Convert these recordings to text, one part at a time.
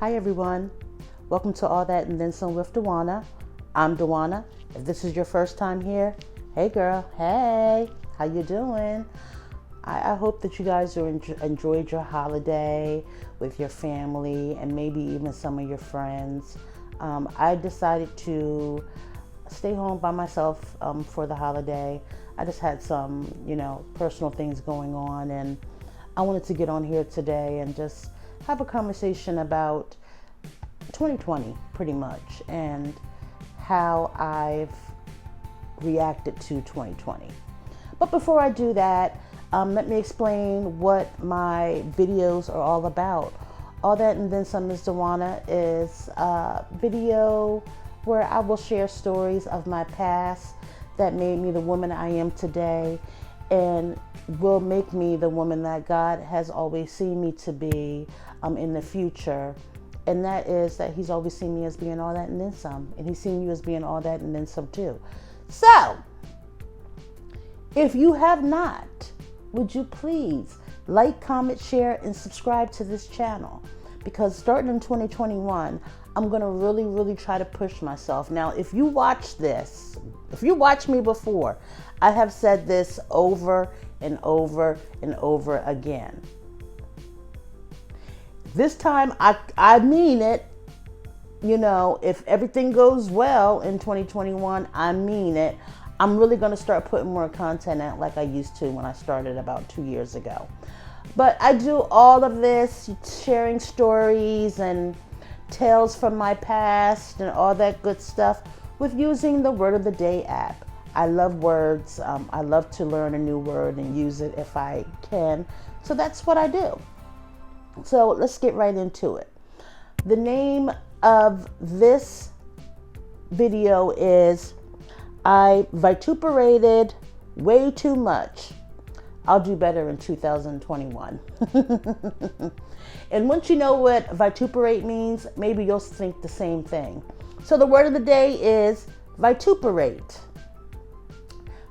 Hi everyone, welcome to All That and Then Some with Duana. I'm Duana. If this is your first time here, hey girl, hey, how you doing? I hope that you guys enjoyed your holiday with your family and maybe even some of your friends. I decided to stay home by myself for the holiday. I just had some, personal things going on, and I wanted to get on here today and just have a conversation about 2020 pretty much and how I've reacted to 2020. But before I do that, let me explain what my videos are all about. All That and Then Some is Duana is a video where I will share stories of my past that made me the woman I am today and will make me the woman that God has always seen me to be in the future. And that is that He's always seen me as being all that and then some. And He's seen you as being all that and then some too. So, if you have not, would you please like, comment, share, and subscribe to this channel? Because starting in 2021, I'm going to really try to push myself. Now, if you watch this, if you watch me before, I have said this over and over and over again. This time, I mean it. If everything goes well in 2021, I mean it. I'm really going to start putting more content out like I used to when I started about 2 years ago. But I do all of this, sharing stories and tales from my past and all that good stuff with using the Word of the Day app. I love words. I love to learn a new word and use it if I can. So that's what I do. So let's get right into it. The name of this video is I vituperated way too much. I'll do better in 2021. And once you know what vituperate means, maybe you'll think the same thing. So the word of the day is vituperate.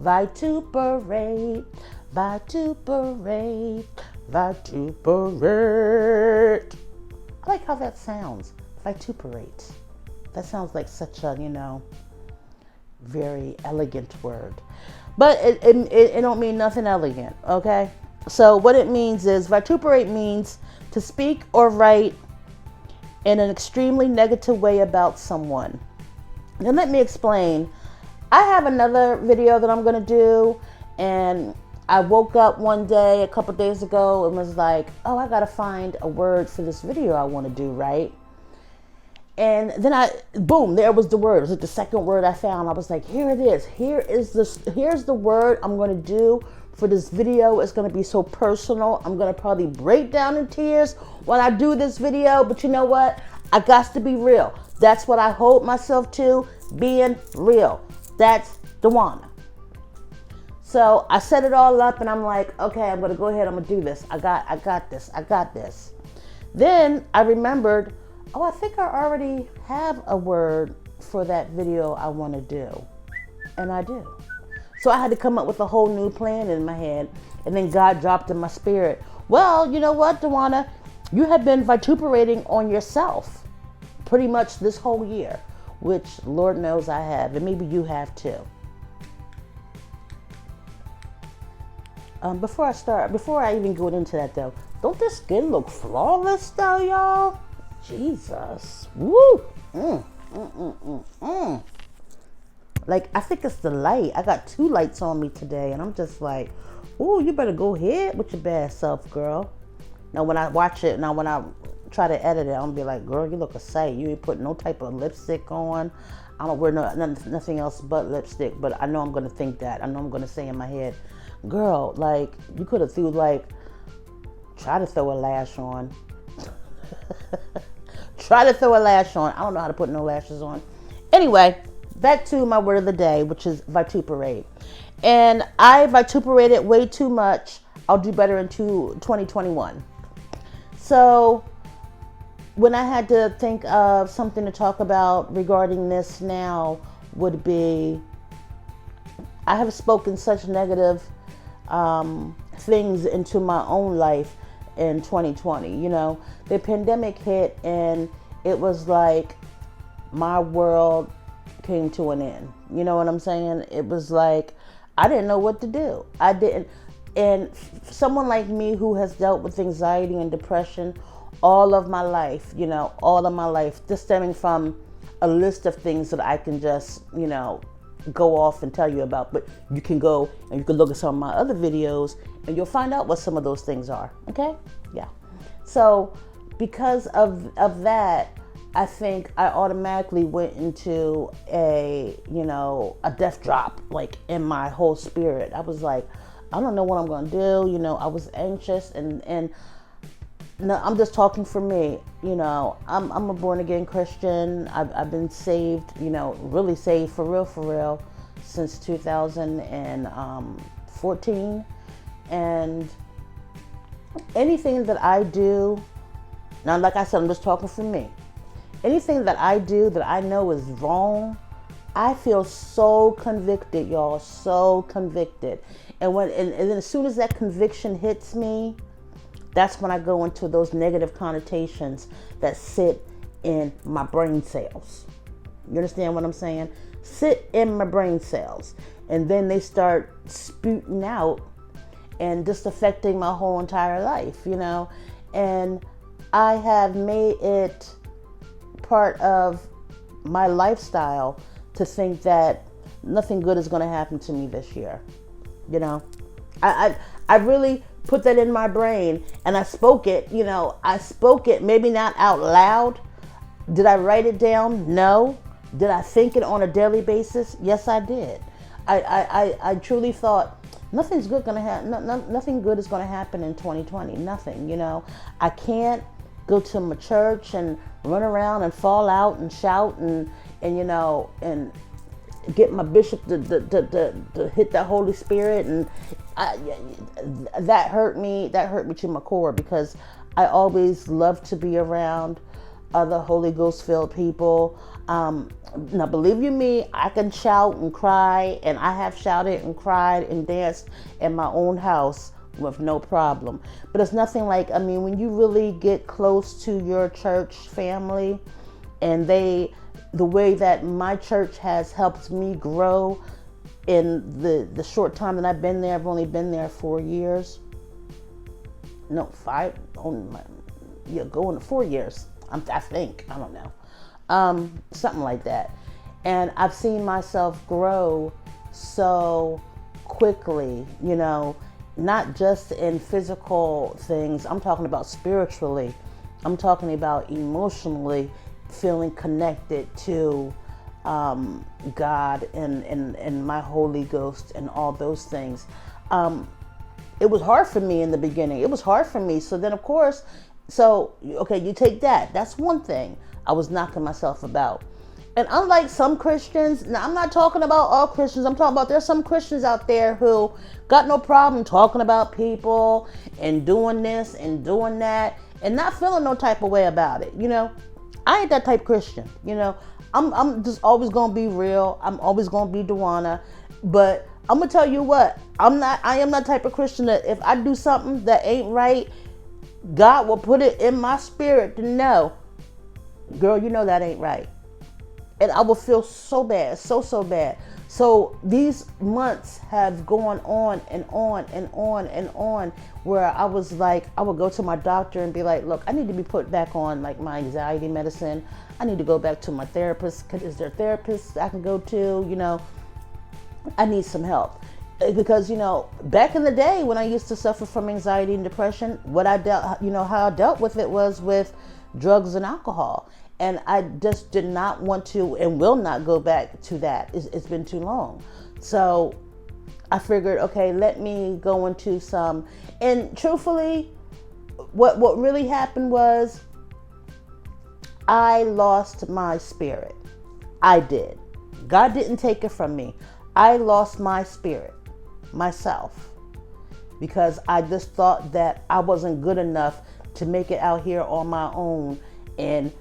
Vituperate, vituperate, vituperate. I like how that sounds. Vituperate. That sounds like such a, very elegant word. But it don't mean nothing elegant, okay? So what it means is vituperate means to speak or write in an extremely negative way about someone. Now let me explain. I have another video that I'm going to do, and I woke up one day a couple days ago and was like, oh, I got to find a word for this video I want to do, right? And then boom, there was the word. It was like the second word I found. I was like, here it is. Here's the word I'm going to do for this video. It's going to be so personal. I'm going to probably break down in tears when I do this video. But you know what? I got to be real. That's what I hold myself to, being real. That's Duana. So I set it all up and I'm like, okay, I'm going to go ahead. I'm going to do this. I got this. Then I remembered, oh, I think I already have a word for that video I want to do. And I do. So I had to come up with a whole new plan in my head. And then God dropped in my spirit, well, you know what, Duana? You have been vituperating on yourself pretty much this whole year, which Lord knows I have. And maybe you have too. Before I even go into that though, don't this skin look flawless though, y'all? Jesus. Woo. Like, I think it's the light. I got 2 lights on me today, and I'm just like, ooh, you better go ahead with your bad self, girl. Now, when I watch it, when I try to edit it, I'm going to be like, girl, you look a sight. You ain't put no type of lipstick on. I don't wear nothing else but lipstick, but I know I'm going to think that. I know I'm going to say in my head, girl, like, you could have try to throw a lash on. Try to throw a lash on. I don't know how to put no lashes on. Anyway, back to my word of the day, which is vituperate. And I vituperated way too much. I'll do better in 2021. So when I had to think of something to talk about regarding this now would be, I have spoken such negative things into my own life in 2020. You know, the pandemic hit and it was like my world came to an end. You know what I'm saying? It was like I didn't know what to do. I didn't. And someone like me who has dealt with anxiety and depression all of my life, you know, all of my life, just stemming from a list of things that I can just, you know, go off and tell you about. But you can go and you can look at some of my other videos and you'll find out what some of those things are. Okay? Yeah. So because of that, I think I automatically went into a, you know, a death drop, like in my whole spirit. I was like, I don't know what I'm going to do. You know, I was anxious and no, I'm just talking for me. You know, I'm a born again Christian. I've been saved, you know, really saved for real, since 2014. And anything that I do, now, like I said, I'm just talking for me. Anything that I do that I know is wrong, I feel so convicted, y'all, so convicted. And then as soon as that conviction hits me, that's when I go into those negative connotations that sit in my brain cells. You understand what I'm saying? Sit in my brain cells. And then they start spouting out and just affecting my whole entire life, you know? And I have made it part of my lifestyle to think that nothing good is going to happen to me this year. You know, I really put that in my brain and I spoke it, you know, I spoke it, maybe not out loud. Did I write it down? No. Did I think it on a daily basis? Yes, I did. I truly thought nothing's good going to happen. Nothing good is going to happen in 2020. Nothing, you know, I can't go to my church and run around and fall out and shout and you know, and get my bishop to hit that Holy Spirit. And that hurt me to my core, because I always love to be around other Holy Ghost filled people. Now believe you me, I can shout and cry, and I have shouted and cried and danced in my own house with no problem. But it's nothing like, I mean, when you really get close to your church family, and the way that my church has helped me grow in the short time that I've been there. I've only been there 4 years. No, 5. Going to 4 years. I think. I don't know. Something like that. And I've seen myself grow so quickly, you know, not just in physical things. I'm talking about spiritually. I'm talking about emotionally, feeling connected to God and my Holy Ghost and all those things. It was hard for me in the beginning. It was hard for me. So then, of course, okay, you take that. That's one thing I was knocking myself about. And unlike some Christians, now I'm not talking about all Christians. I'm talking about there's some Christians out there who got no problem talking about people and doing this and doing that and not feeling no type of way about it, you know? I ain't that type of Christian, you know. I'm just always gonna be real. I'm always gonna be Duana. But I'm gonna tell you what, I am that type of Christian that if I do something that ain't right, God will put it in my spirit to know, girl, you know that ain't right. And I will feel so bad, so bad. So these months have gone on and on and on and on, where I was like, I would go to my doctor and be like, look, I need to be put back on like my anxiety medicine. I need to go back to my therapist. Is there a therapist I can go to? You know, I need some help. Because, you know, back in the day when I used to suffer from anxiety and depression, what I dealt, you know, how I dealt with it was with drugs and alcohol. And I just did not want to and will not go back to that. It's been too long. So I figured, okay, let me go into some. And truthfully, what really happened was I lost my spirit. I did. God didn't take it from me. I lost my spirit, myself, because I just thought that I wasn't good enough to make it out here on my own. And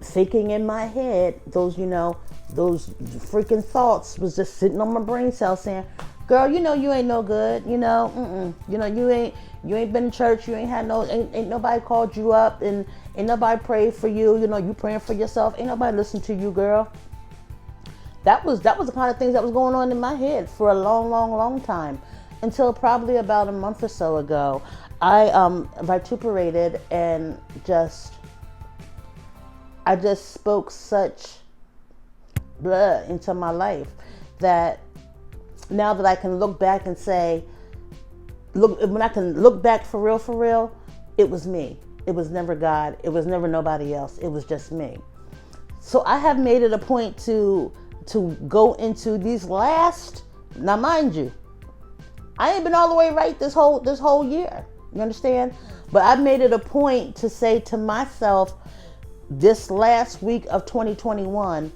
thinking in my head, those freaking thoughts was just sitting on my brain cell saying, girl, you know you ain't no good. You know, you know you ain't been in church. You ain't had no ain't nobody called you up, and ain't nobody prayed for you. You know, you praying for yourself. Ain't nobody listen to you, girl. That was the kind of things that was going on in my head for a long time, until probably about a month or so ago. I vituperated and I just spoke such blood into my life that now that I can look back and say, when I can look back for real, it was me. It was never God. It was never nobody else. It was just me. So I have made it a point to go into these last, now mind you, I ain't been all the way right this whole year. You understand? But I've made it a point to say to myself, this last week of 2021,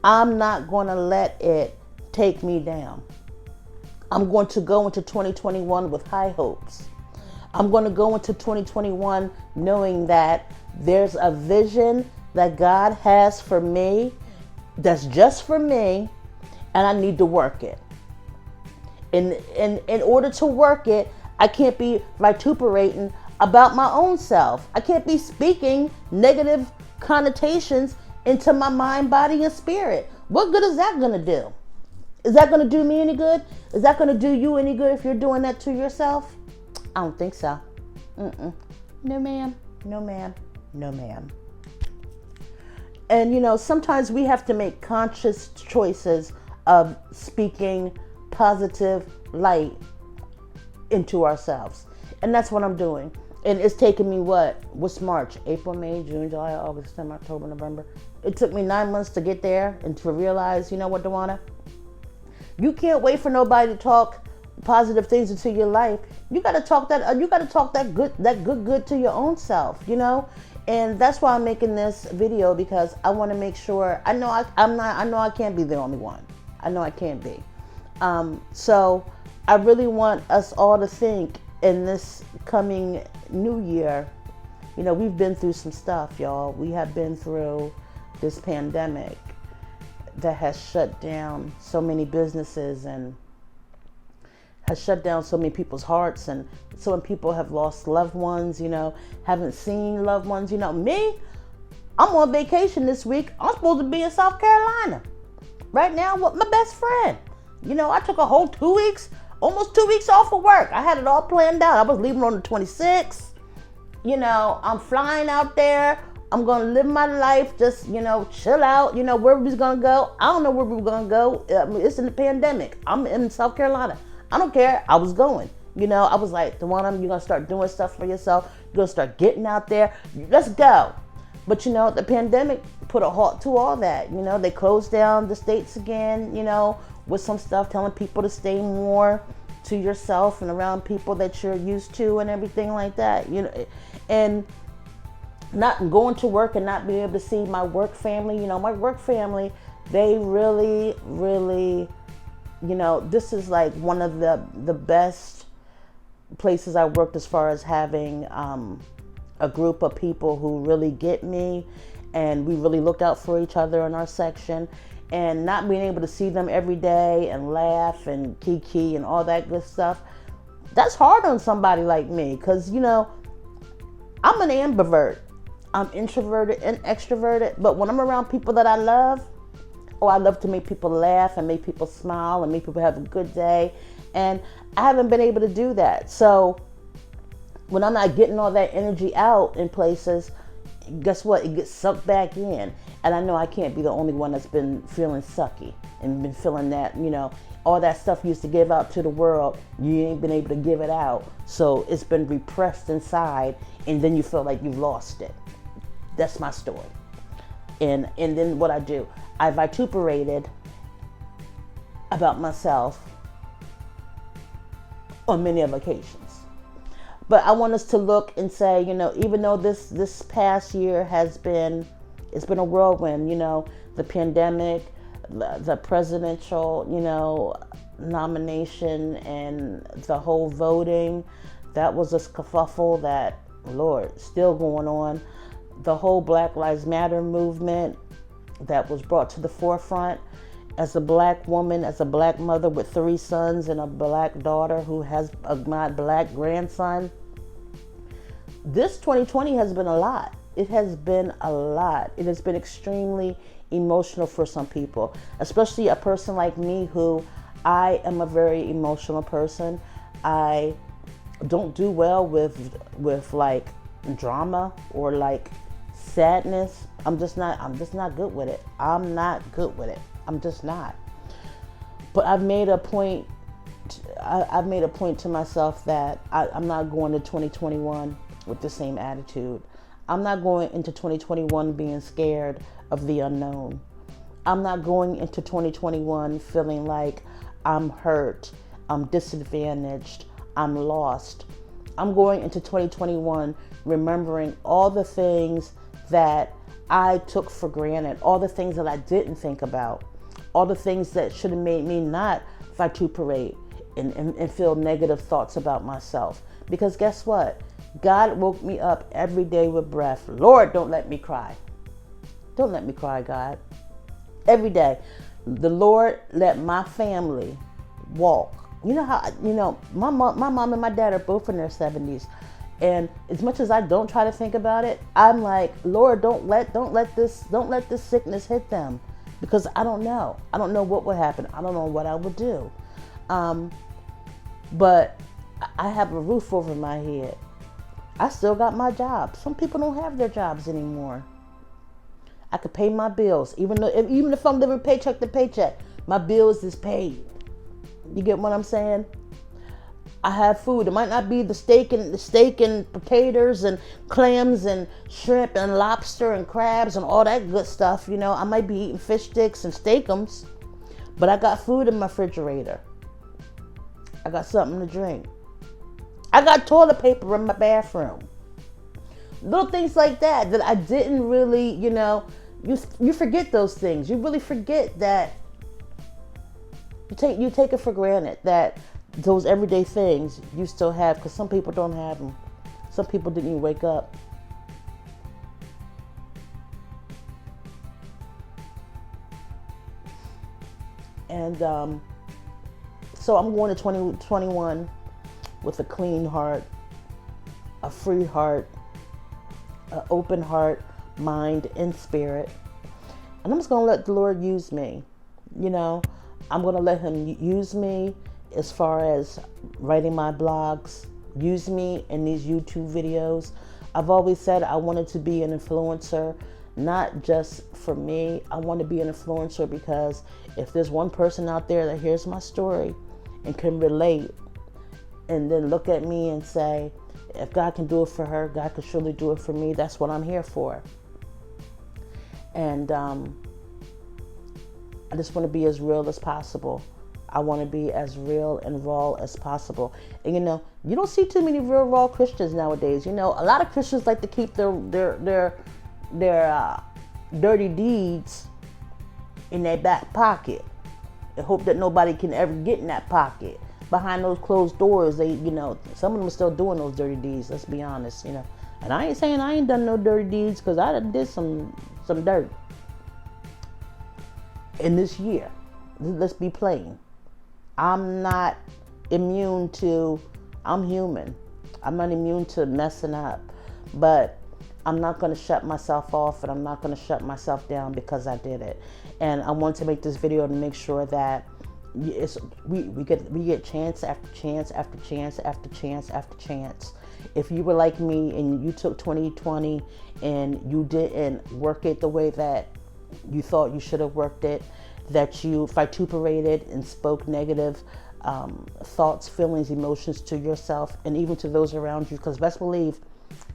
I'm not going to let it take me down. I'm going to go into 2021 with high hopes. I'm going to go into 2021 knowing that there's a vision that God has for me that's just for me, and I need to work it. In order to work it, I can't be vituperating about my own self. I can't be speaking negative connotations into my mind, body, and spirit. What good is that going to do? Is that going to do me any good? Is that going to do you any good if you're doing that to yourself? I don't think so. No, ma'am. No, ma'am. No, ma'am. And, you know, sometimes we have to make conscious choices of speaking positive light into ourselves. And that's what I'm doing. And it's taken me what's March, April, May, June, July, August, September, October, November. It took me 9 months to get there and to realize, you know what, Duana? You can't wait for nobody to talk positive things into your life. You got to talk that good to your own self, you know? And that's why I'm making this video, because I want to make sure, I know I can't be the only one. I know I can't be. So I really want us all to think in this coming new year, you know, we've been through some stuff, y'all. We have been through this pandemic that has shut down so many businesses and has shut down so many people's hearts, and so many people have lost loved ones, you know, haven't seen loved ones. You know, me, I'm on vacation this week. I'm supposed to be in South Carolina right now with my best friend. You know, I took a whole 2 weeks, almost 2 weeks off of work. I had it all planned out. I was leaving on the 26th. You know, I'm flying out there. I'm going to live my life, just, you know, chill out. You know, where we're going to go, I don't know where we're going to go. I mean, it's in the pandemic. I'm in South Carolina. I don't care. I was going. You know, I was like, Duana, you're going to start doing stuff for yourself. You're going to start getting out there. Let's go. But, you know, the pandemic put a halt to all that. You know, they closed down the states again, you know, with some stuff telling people to stay more to yourself and around people that you're used to and everything like that. You know, and not going to work and not being able to see my work family. You know, my work family, they really, you know, this is like one of the best places I worked as far as having a group of people who really get me, and we really look out for each other in our section. And not being able to see them every day and laugh and kiki and all that good stuff, that's hard on somebody like me, because, you know, I'm an ambivert. I'm introverted and extroverted, but when I'm around people that I love, I love to make people laugh and make people smile and make people have a good day. And I haven't been able to do that. So when I'm not getting all that energy out in places, guess what? It gets sucked back in. And I know I can't be the only one that's been feeling sucky and been feeling that, you know, all that stuff you used to give out to the world, you ain't been able to give it out. So it's been repressed inside, and then you feel like you've lost it. That's my story. And then what I do, I vituperated about myself on many of occasions. But I want us to look and say, you know, even though this past year it's been a whirlwind, you know, the pandemic, the presidential, you know, nomination, and the whole voting, that was a kerfuffle that, Lord, still going on. The whole Black Lives Matter movement that was brought to the forefront, as a black woman, as a black mother with 3 sons and a black daughter who has my black grandson, this 2020 has been a lot. It has been a lot. It has been extremely emotional for some people, especially a person like me who I am a very emotional person. I don't do well with like drama or like sadness. I'm just not good with it. I'm not good with it. I'm just not. But I've made a point to myself that I'm not going to 2021 with the same attitude. I'm not going into 2021 being scared of the unknown. I'm not going into 2021 feeling like I'm hurt, I'm disadvantaged, I'm lost. I'm going into 2021 remembering all the things that I took for granted, all the things that I didn't think about, all the things that should have made me not vituperate and feel negative thoughts about myself. Because guess what? God woke me up every day with breath. Lord, don't let me cry. Don't let me cry, God. Every day. The Lord let my family walk. You know how, my mom and my dad are both in their 70s. And as much as I don't try to think about it, I'm like, Lord, don't let this sickness hit them, because I don't know. I don't know what would happen. I don't know what I would do. But I have a roof over my head. I still got my job. Some people don't have their jobs anymore. I could pay my bills, even if I'm living paycheck to paycheck, my bills is paid. You get what I'm saying? I have food. It might not be the steak and potatoes and clams and shrimp and lobster and crabs and all that good stuff. I might be eating fish sticks and steakums, but I got food in my refrigerator. I got something to drink. I got toilet paper in my bathroom. Little things like that I didn't really, you forget those things. You really forget that you take it for granted that those everyday things you still have, because some people don't have them. Some people didn't even wake up. And so I'm going to 2021 with a clean heart, a free heart, an open heart, mind, and spirit. And I'm just going to let the Lord use me. I'm going to let him use me as far as writing my blogs, use me in these YouTube videos. I've always said I wanted to be an influencer, not just for me. I want to be an influencer because if there's one person out there that hears my story and can relate, and then look at me and say, if God can do it for her, God can surely do it for me. That's what I'm here for. And I just want to be as real as possible. I want to be as real and raw as possible. And you don't see too many real raw Christians nowadays. A lot of Christians like to keep their dirty deeds in their back pocket and hope that nobody can ever get in that pocket. Behind those closed doors, some of them are still doing those dirty deeds. Let's be honest, And I ain't saying I ain't done no dirty deeds, because I done did some dirt in this year. Let's be plain. I'm not immune to. I'm human. I'm not immune to messing up, but I'm not going to shut myself off, and I'm not going to shut myself down because I did it. And I want to make this video to make sure that we get chance after chance after chance after chance after chance. If you were like me and you took 2020 and you didn't work it the way that you thought you should have worked it, that you vituperated and spoke negative thoughts, feelings, emotions to yourself and even to those around you, because best believe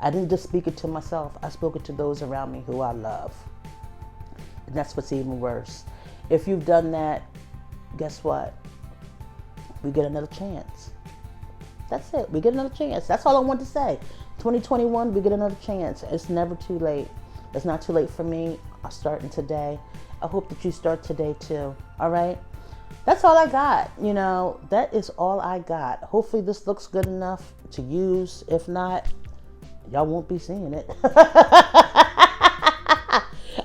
I didn't just speak it to myself, I spoke it to those around me who I love. And that's what's even worse. If you've done that, guess what? We get another chance. That's it. We get another chance. That's all I want to say. 2021, we get another chance. It's never too late. It's not too late for me. I'm starting today. I hope that you start today too. All right? That's all I got. That is all I got. Hopefully this looks good enough to use. If not, y'all won't be seeing it.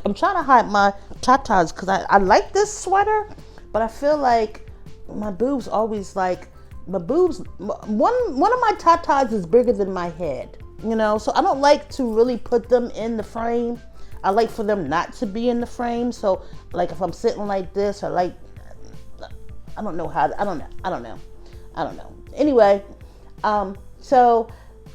I'm trying to hide my tatas because I like this sweater. but I feel like my boobs always like, my boobs, one of my tatas is bigger than my head, you know, so I don't like to really put them in the frame. I like for them not to be in the frame. So like if I'm sitting like this, or like, I don't know. Anyway, so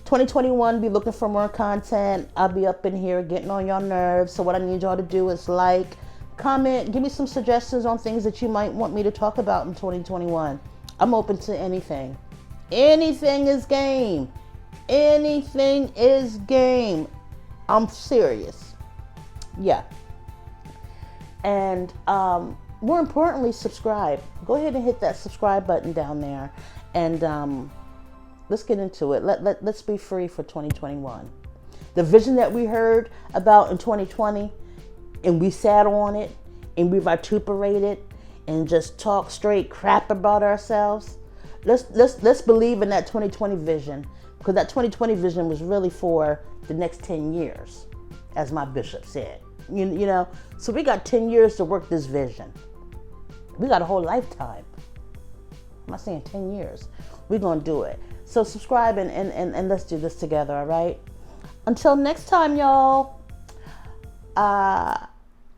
2021, be looking for more content. I'll be up in here getting on y'all nerves. So what I need y'all to do is like, comment, give me some suggestions on things that you might want me to talk about in 2021. I'm open to anything. Anything is game. Anything is game. I'm serious. Yeah. And more importantly, subscribe. Go ahead and hit that subscribe button down there. And let's get into it. Let's be free for 2021. The vision that we heard about in 2020, and we sat on it, and we vituperated, and just talk straight crap about ourselves. Let's believe in that 2020 vision, because that 2020 vision was really for the next 10 years, as my bishop said. You know, so we got 10 years to work this vision. We got a whole lifetime. I'm not saying 10 years. We're going to do it. So subscribe and let's do this together, all right? Until next time, y'all.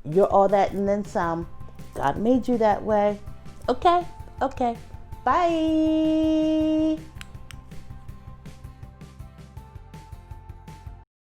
You're all that and then some. God made you that way. Okay. Bye.